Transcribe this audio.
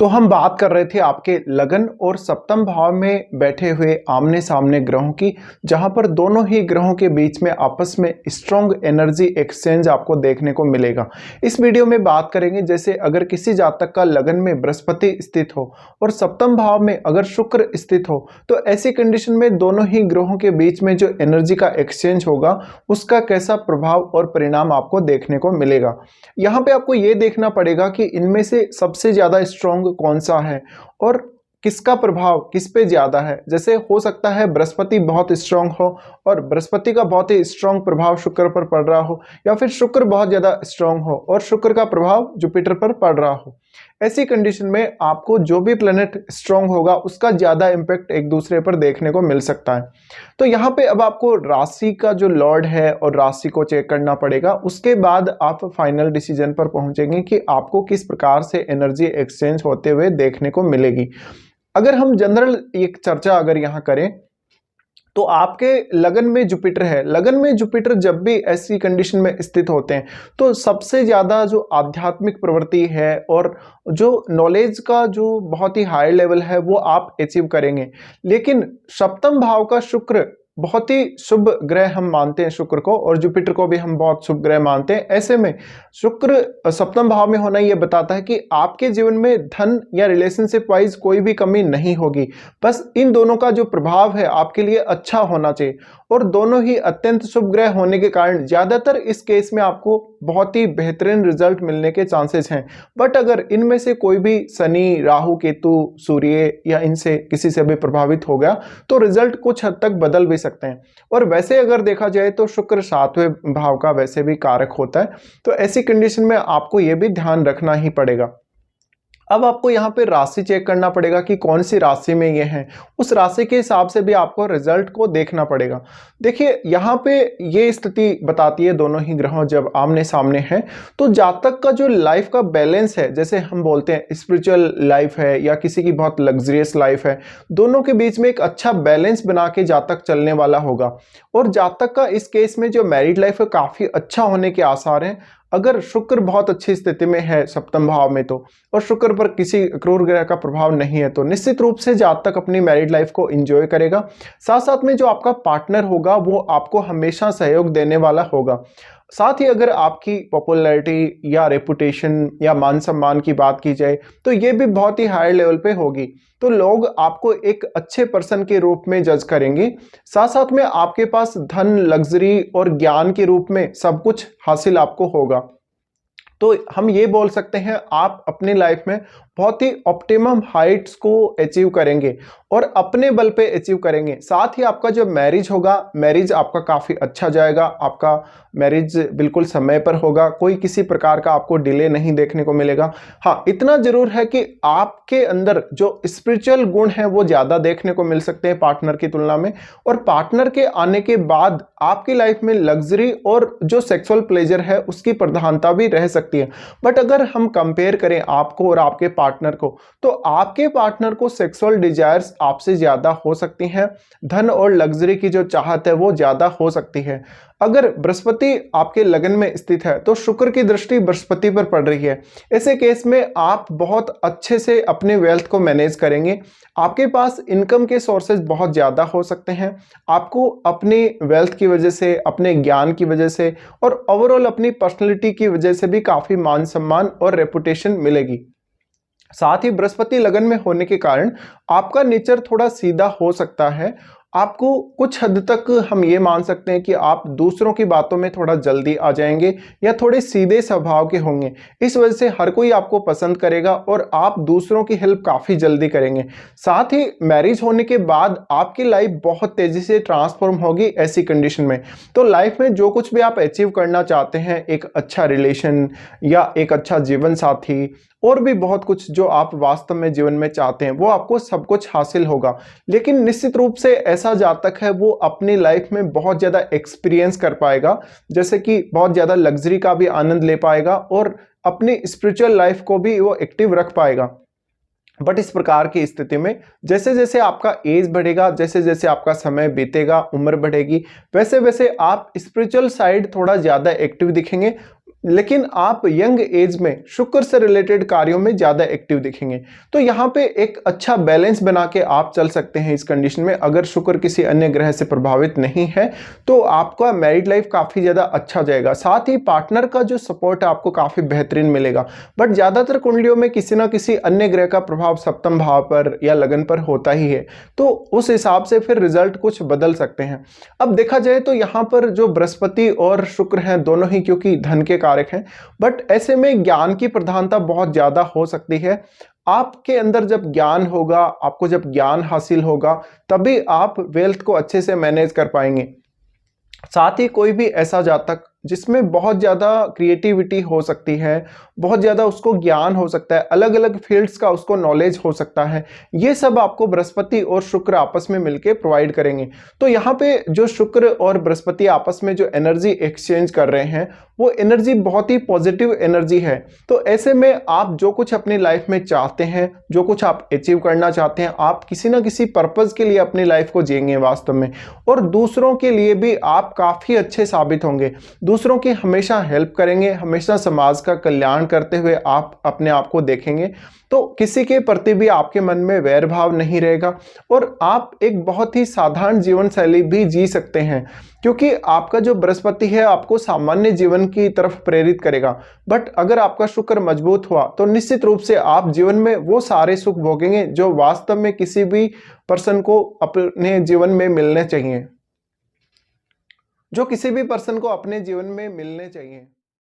तो हम बात कर रहे थे आपके लगन और सप्तम भाव में बैठे हुए आमने सामने ग्रहों की, जहां पर दोनों ही ग्रहों के बीच में आपस में स्ट्रॉन्ग एनर्जी एक्सचेंज आपको देखने को मिलेगा। इस वीडियो में बात करेंगे जैसे अगर किसी जातक का लगन में बृहस्पति स्थित हो और सप्तम भाव में अगर शुक्र स्थित हो, तो ऐसी कंडीशन में दोनों ही ग्रहों के बीच में जो एनर्जी का एक्सचेंज होगा उसका कैसा प्रभाव और परिणाम आपको देखने को मिलेगा। यहाँ पे आपको ये देखना पड़ेगा कि इनमें से सबसे ज्यादा स्ट्रॉन्ग कौन सा है और किसका प्रभाव किस पे ज्यादा है। जैसे हो सकता है बृहस्पति बहुत स्ट्रांग हो और बृहस्पति का बहुत ही स्ट्रांग प्रभाव शुक्र पर पड़ रहा हो, या फिर शुक्र बहुत ज्यादा स्ट्रांग हो और शुक्र का प्रभाव जुपिटर पर पड़ रहा हो। ऐसी कंडीशन में आपको जो भी प्लेनेट स्ट्रांग होगा उसका ज्यादा इंपैक्ट एक दूसरे पर देखने को मिल सकता है। तो यहाँ पे अब आपको राशि का जो लॉर्ड है और राशि को चेक करना पड़ेगा, उसके बाद आप फाइनल डिसीजन पर पहुंचेंगे कि आपको किस प्रकार से एनर्जी एक्सचेंज होते हुए देखने को मिलेगी। अगर हम जनरल एक चर्चा अगर यहाँ करें तो आपके लगन में जुपिटर है। लगन में जुपिटर जब भी ऐसी कंडीशन में स्थित होते हैं तो सबसे ज्यादा जो आध्यात्मिक प्रवृत्ति है और जो नॉलेज का जो बहुत ही हाई लेवल है वो आप अचीव करेंगे। लेकिन सप्तम भाव का शुक्र बहुत ही शुभ ग्रह हम मानते हैं शुक्र को, और जुपिटर को भी हम बहुत शुभ ग्रह मानते हैं। ऐसे में शुक्र सप्तम भाव में होना यह बताता है कि आपके जीवन में धन या रिलेशनशिप वाइज कोई भी कमी नहीं होगी। बस इन दोनों का जो प्रभाव है आपके लिए अच्छा होना चाहिए, और दोनों ही अत्यंत शुभ ग्रह होने के कारण ज्यादातर इस केस में आपको बहुत ही बेहतरीन रिजल्ट मिलने के चांसेस हैं। बट अगर इनमें से कोई भी शनि, राहु, केतु, सूर्य या इनसे किसी से भी प्रभावित हो गया तो रिजल्ट कुछ हद तक बदल भी सकते हैं। और वैसे अगर देखा जाए तो शुक्र सातवें भाव का वैसे भी कारक होता है, तो ऐसी कंडीशन में आपको यह भी ध्यान रखना ही पड़ेगा। अब आपको यहाँ पे राशि चेक करना पड़ेगा कि कौन सी राशि में ये है, उस राशि के हिसाब से भी आपको रिजल्ट को देखना पड़ेगा। देखिए यहाँ पे ये स्थिति बताती है दोनों ही ग्रहों जब आमने सामने हैं तो जातक का जो लाइफ का बैलेंस है, जैसे हम बोलते हैं स्पिरिचुअल लाइफ है या किसी की बहुत लग्जरियस लाइफ है, दोनों के बीच में एक अच्छा बैलेंस बना के जातक चलने वाला होगा। और जातक का इस केस में जो मैरिड लाइफ है काफी अच्छा होने के आसार हैं। अगर शुक्र बहुत अच्छी स्थिति में है सप्तम भाव में तो, और शुक्र पर किसी क्रूर ग्रह का प्रभाव नहीं है, तो निश्चित रूप से जातक अपनी मैरिड लाइफ को एंजॉय करेगा। साथ साथ में जो आपका पार्टनर होगा वो आपको हमेशा सहयोग देने वाला होगा। साथ ही अगर आपकी पॉपुलैरिटी या रेपुटेशन या मान सम्मान की बात की जाए तो ये भी बहुत ही हाई लेवल पे होगी, तो लोग आपको एक अच्छे पर्सन के रूप में जज करेंगे। साथ साथ में आपके पास धन, लग्जरी और ज्ञान के रूप में सब कुछ हासिल आपको होगा। तो हम ये बोल सकते हैं आप अपनी लाइफ में बहुत ही ऑप्टिमम हाइट्स को अचीव करेंगे और अपने बल पे अचीव करेंगे। साथ ही आपका जो मैरिज होगा, मैरिज आपका काफ़ी अच्छा जाएगा। आपका मैरिज बिल्कुल समय पर होगा, कोई किसी प्रकार का आपको डिले नहीं देखने को मिलेगा। हाँ, इतना जरूर है कि आपके अंदर जो स्पिरिचुअल गुण हैं वो ज़्यादा देखने को मिल सकते हैं पार्टनर की तुलना में, और पार्टनर के आने के बाद आपकी लाइफ में लग्जरी और जो सेक्सुअल प्लेजर है उसकी प्रधानता भी रह सकती है। बट अगर हम कंपेयर करें आपको और आपके पार्टनर को, तो आपके पार्टनर को सेक्सुअल डिजायर्स आपसे ज्यादा हो सकती हैं, धन और लग्जरी की जो चाहत है वो ज्यादा हो सकती है। अगर बृहस्पति आपके लगन में स्थित है तो शुक्र की दृष्टि बृहस्पति पर पड़ रही है। ऐसे केस में आप बहुत अच्छे से अपने वेल्थ को मैनेज करेंगे। आपके पास इनकम के सोर्सेज बहुत ज्यादा हो सकते हैं। आपको अपनी वेल्थ की वजह से, अपने ज्ञान की वजह से और ओवरऑल अपनी पर्सनैलिटी की वजह से भी काफी मान सम्मान और रेपुटेशन मिलेगी। साथ ही बृहस्पति लगन में होने के कारण आपका नेचर थोड़ा सीधा हो सकता है। आपको कुछ हद तक हम ये मान सकते हैं कि आप दूसरों की बातों में थोड़ा जल्दी आ जाएंगे या थोड़े सीधे स्वभाव के होंगे। इस वजह से हर कोई आपको पसंद करेगा और आप दूसरों की हेल्प काफ़ी जल्दी करेंगे। साथ ही मैरिज होने के बाद आपकी लाइफ बहुत तेज़ी से ट्रांसफॉर्म होगी ऐसी कंडीशन में। तो लाइफ में जो कुछ भी आप अचीव करना चाहते हैं, एक अच्छा रिलेशन या एक अच्छा जीवन साथी और भी बहुत कुछ जो आप वास्तव में जीवन में चाहते हैं, वो आपको सब कुछ हासिल होगा। लेकिन निश्चित रूप से ऐसा जातक है वो अपनी लाइफ में बहुत ज़्यादा एक्सपीरियंस कर पाएगा, जैसे कि बहुत ज़्यादा लग्जरी का भी आनंद ले पाएगा और अपनी स्पिरिचुअल लाइफ को भी वो एक्टिव रख पाएगा। बट इस प्रकार की स्थिति में जैसे जैसे आपका एज बढ़ेगा, जैसे जैसे आपका समय बीतेगा, उम्र बढ़ेगी, वैसे वैसे आप स्पिरिचुअल साइड थोड़ा ज़्यादा एक्टिव दिखेंगे। लेकिन आप यंग एज में शुक्र से रिलेटेड कार्यों में ज़्यादा एक्टिव दिखेंगे। तो यहाँ पे एक अच्छा बैलेंस बना के आप चल सकते हैं इस कंडीशन में। अगर शुक्र किसी अन्य ग्रह से प्रभावित नहीं है तो आपका मैरिड लाइफ काफ़ी ज़्यादा अच्छा जाएगा। साथ ही पार्टनर का जो सपोर्ट है आपको काफ़ी बेहतरीन मिलेगा। बट ज़्यादातर कुंडलियों में किसी ना किसी अन्य ग्रह का प्रभाव सप्तम भाव पर या लगन पर होता ही है, तो उस हिसाब से फिर रिजल्ट कुछ बदल सकते हैं। अब देखा जाए तो यहाँ पर जो बृहस्पति और शुक्र हैं दोनों ही क्योंकि धन के कारक हैं, बट ऐसे में ज्ञान की प्रधानता बहुत ज्यादा हो सकती है। आपके अंदर जब ज्ञान होगा, आपको जब ज्ञान हासिल होगा, तभी आप वेल्थ को अच्छे से मैनेज कर पाएंगे। साथ ही कोई भी ऐसा जातक जिसमें बहुत ज़्यादा क्रिएटिविटी हो सकती है, बहुत ज़्यादा उसको ज्ञान हो सकता है, अलग अलग फील्ड्स का उसको नॉलेज हो सकता है, ये सब आपको बृहस्पति और शुक्र आपस में मिलके प्रोवाइड करेंगे। तो यहाँ पे जो शुक्र और बृहस्पति आपस में जो एनर्जी एक्सचेंज कर रहे हैं वो एनर्जी बहुत ही पॉजिटिव एनर्जी है। तो ऐसे में आप जो कुछ अपनी लाइफ में चाहते हैं, जो कुछ आप अचीव करना चाहते हैं, आप किसी ना किसी पर्पज़ के लिए अपनी लाइफ को जिएंगे वास्तव में, और दूसरों के लिए भी आप काफ़ी अच्छे साबित होंगे। दूसरों की हमेशा हेल्प करेंगे, हमेशा समाज का कल्याण करते हुए आप अपने आप को देखेंगे। तो किसी के प्रति भी आपके मन में वैर भाव नहीं रहेगा और आप एक बहुत ही साधारण जीवन शैली भी जी सकते हैं, क्योंकि आपका जो बृहस्पति है आपको सामान्य जीवन की तरफ प्रेरित करेगा। बट अगर आपका शुक्र मजबूत हुआ तो निश्चित रूप से आप जीवन में वो सारे सुख भोगेंगे जो वास्तव में किसी भी पर्सन को अपने जीवन में मिलने चाहिए, जो किसी भी पर्सन को अपने जीवन में मिलने चाहिए।